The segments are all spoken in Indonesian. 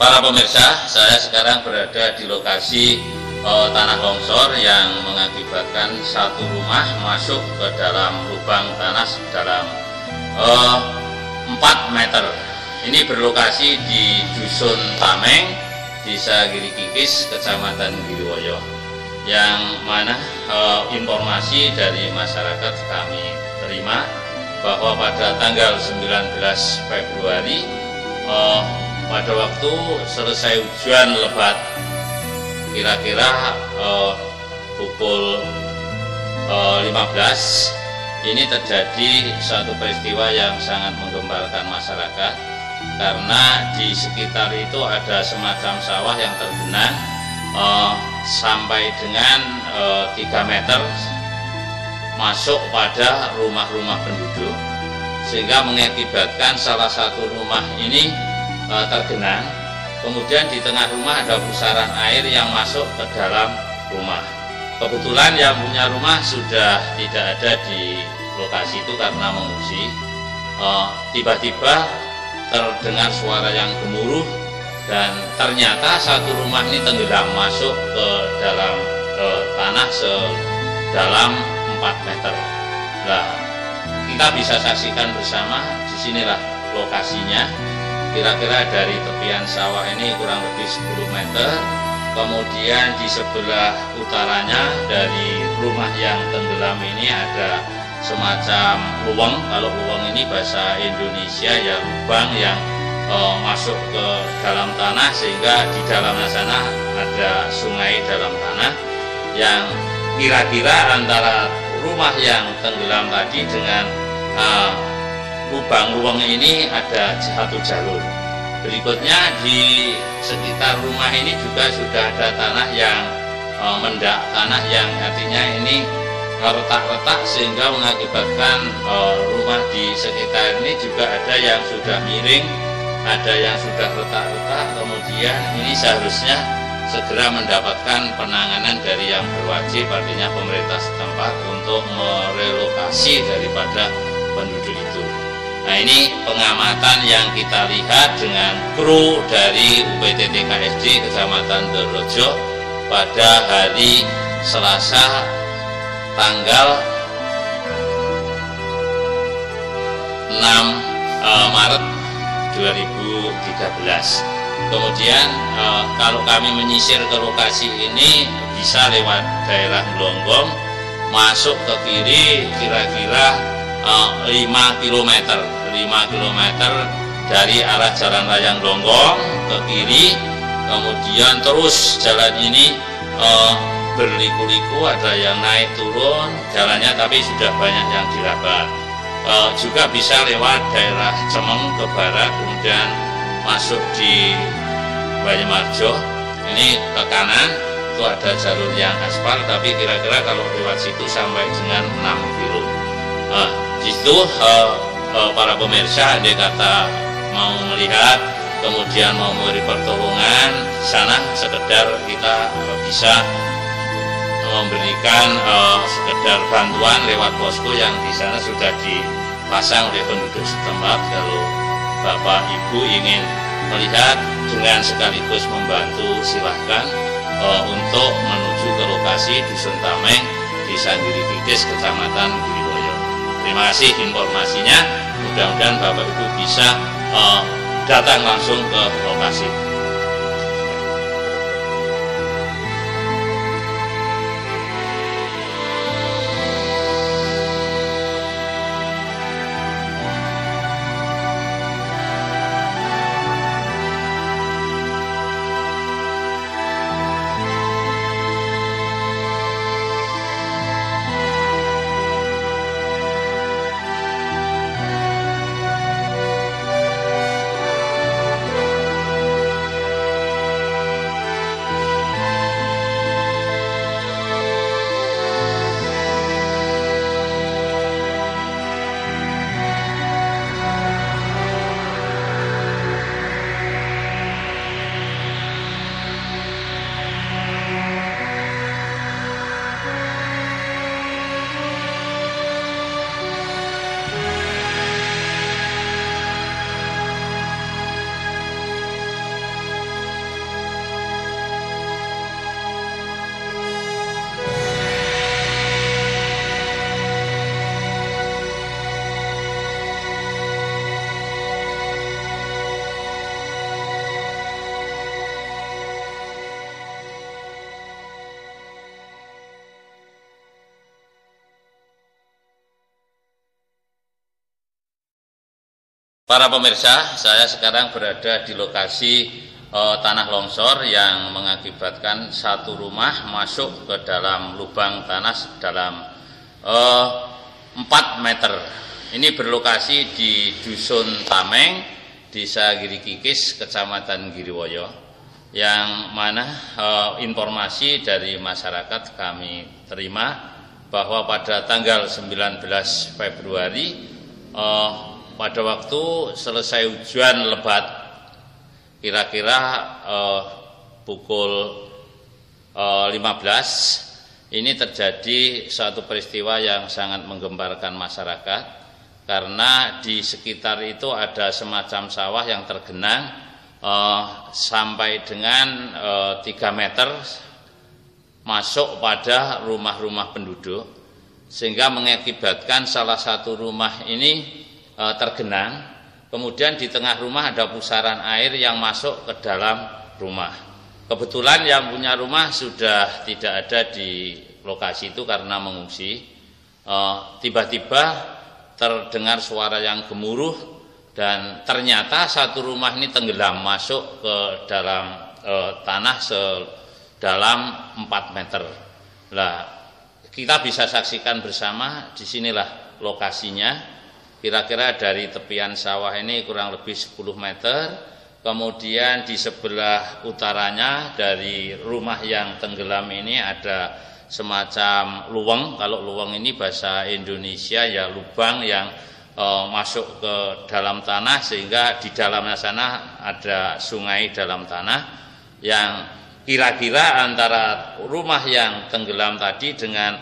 Para pemirsa, saya sekarang berada di lokasi tanah longsor yang mengakibatkan satu rumah masuk ke dalam lubang tanah dalam 4 meter. Ini berlokasi di Dusun Tameng, Desa Giri Kikis, Kecamatan Giriwoyo. Yang mana informasi dari masyarakat kami terima bahwa pada tanggal 19 Februari pada waktu selesai hujan lebat, kira-kira pukul 15, ini terjadi satu peristiwa yang sangat menggemparkan masyarakat, karena di sekitar itu ada semacam sawah yang tergenang sampai dengan 3 meter masuk pada rumah-rumah penduduk, sehingga mengakibatkan salah satu rumah ini tergenang. Kemudian di tengah rumah ada pusaran air yang masuk ke dalam rumah. Kebetulan yang punya rumah sudah tidak ada di lokasi itu karena mengungsi. Tiba-tiba terdengar suara yang gemuruh dan ternyata satu rumah ini tenggelam masuk ke dalam tanah sedalam 4 meter. Nah, kita bisa saksikan bersama, disinilah lokasinya. Kira-kira dari tepian sawah ini kurang lebih 10 meter. Kemudian di sebelah utaranya dari rumah yang tenggelam ini ada semacam luweng. Kalau luweng ini bahasa Indonesia ya lubang yang masuk ke dalam tanah, sehingga di dalamnya sana ada sungai dalam tanah yang kira-kira antara rumah yang tenggelam tadi dengan lubang luweng ini ada satu jalur. Berikutnya di sekitar rumah ini juga sudah ada tanah yang mendak, tanah yang artinya ini retak-retak, sehingga mengakibatkan rumah di sekitar ini juga ada yang sudah miring, ada yang sudah retak-retak. Kemudian ini seharusnya segera mendapatkan penanganan dari yang berwajib, artinya pemerintah setempat, untuk merelokasi daripada penduduk itu. Nah, ini pengamatan yang kita lihat dengan kru dari UPTT KSD Kecamatan Dorojo pada hari Selasa tanggal 6 Maret 2013. Kemudian kalau kami menyisir ke lokasi ini bisa lewat daerah Glonggong, masuk ke kiri kira-kira 5 km dari arah Jalan Raya Glonggong ke kiri. Kemudian terus jalan ini berliku-liku, ada yang naik turun jalannya, tapi sudah banyak yang dirabat. Juga bisa lewat daerah Cemeng ke barat, kemudian masuk di Banyumarjo ini ke kanan, itu ada jalur yang aspal, tapi kira-kira kalau lewat situ sampai dengan 6 kilo. Di situ para pemirsa, andai kata mau melihat kemudian mau memberi pertolongan di sana, sekedar kita bisa memberikan sekedar bantuan lewat posko yang di sana sudah dipasang oleh penduduk setempat. Kalau Bapak Ibu ingin melihat dengan sekaligus membantu, silahkan untuk menuju ke lokasi Dusun Tameng, Desa Giri Kikis, Kecamatan Giriwoyo. Terima kasih informasinya. Mudah-mudahan Bapak Ibu bisa datang langsung ke lokasi. Para pemirsa, saya sekarang berada di lokasi tanah longsor yang mengakibatkan satu rumah masuk ke dalam lubang tanah dalam 4 meter. Ini berlokasi di Dusun Tameng, Desa Girikikis, Kecamatan Giriwoyo, yang mana informasi dari masyarakat kami terima bahwa pada tanggal 19 Februari pada waktu selesai hujan lebat, kira-kira pukul 15, ini terjadi suatu peristiwa yang sangat menggemparkan masyarakat, karena di sekitar itu ada semacam sawah yang tergenang sampai dengan 3 meter masuk pada rumah-rumah penduduk, sehingga mengakibatkan salah satu rumah ini tergenang. Kemudian di tengah rumah ada pusaran air yang masuk ke dalam rumah. Kebetulan yang punya rumah sudah tidak ada di lokasi itu karena mengungsi. Tiba-tiba terdengar suara yang gemuruh dan ternyata satu rumah ini tenggelam masuk ke dalam tanah sedalam 4 meter. Nah, kita bisa saksikan bersama, disinilah lokasinya. Kira-kira dari tepian sawah ini kurang lebih 10 meter, kemudian di sebelah utaranya dari rumah yang tenggelam ini ada semacam luweng. Kalau luweng ini bahasa Indonesia ya lubang yang masuk ke dalam tanah, sehingga di dalamnya sana ada sungai dalam tanah, yang kira-kira antara rumah yang tenggelam tadi dengan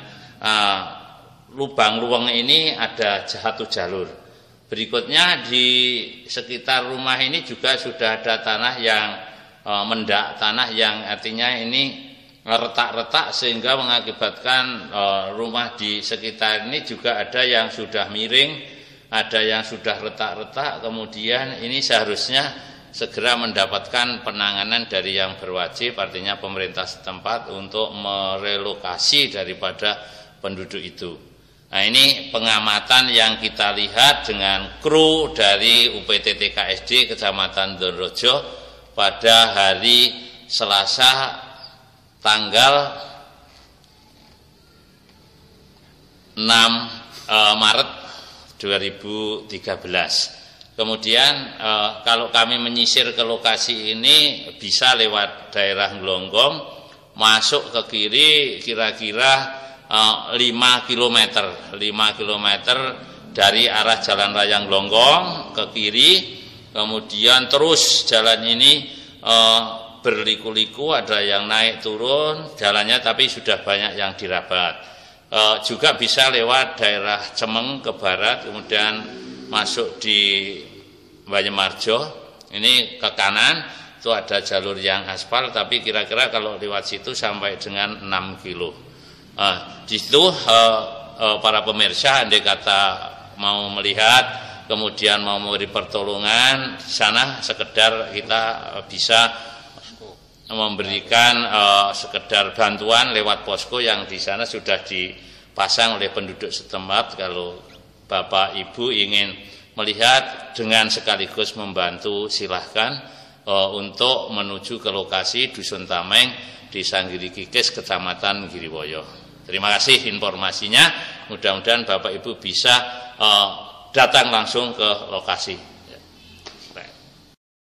lubang luweng ini ada satu jalur. Berikutnya di sekitar rumah ini juga sudah ada tanah yang mendak, tanah yang artinya ini retak-retak, sehingga mengakibatkan rumah di sekitar ini juga ada yang sudah miring, ada yang sudah retak-retak. Kemudian ini seharusnya segera mendapatkan penanganan dari yang berwajib, artinya pemerintah setempat, untuk merelokasi daripada penduduk itu. Nah, ini pengamatan yang kita lihat dengan kru dari UPTT KSD Kecamatan Donrojo pada hari Selasa tanggal 6 Maret 2013. Kemudian kalau kami menyisir ke lokasi ini bisa lewat daerah Glonggong, masuk ke kiri kira-kira 5 km dari arah Jalan Raya Glonggong ke kiri. Kemudian terus jalan ini berliku-liku, ada yang naik turun jalannya, tapi sudah banyak yang dirabat. Juga bisa lewat daerah Cemeng ke barat, kemudian masuk di Banyemarjo, ini ke kanan itu ada jalur yang aspal, tapi kira-kira kalau lewat situ sampai dengan 6 kilo. Di situ para pemirsa, andai kata mau melihat kemudian mau memberi pertolongan di sana, sekedar kita bisa memberikan sekedar bantuan lewat posko yang di sana sudah dipasang oleh penduduk setempat. Kalau Bapak Ibu ingin melihat dengan sekaligus membantu, silahkan untuk menuju ke lokasi Dusun Tameng, Desa Girikikis, Kecamatan Giriwoyo. Terima kasih informasinya. Mudah-mudahan Bapak Ibu bisa datang langsung ke lokasi.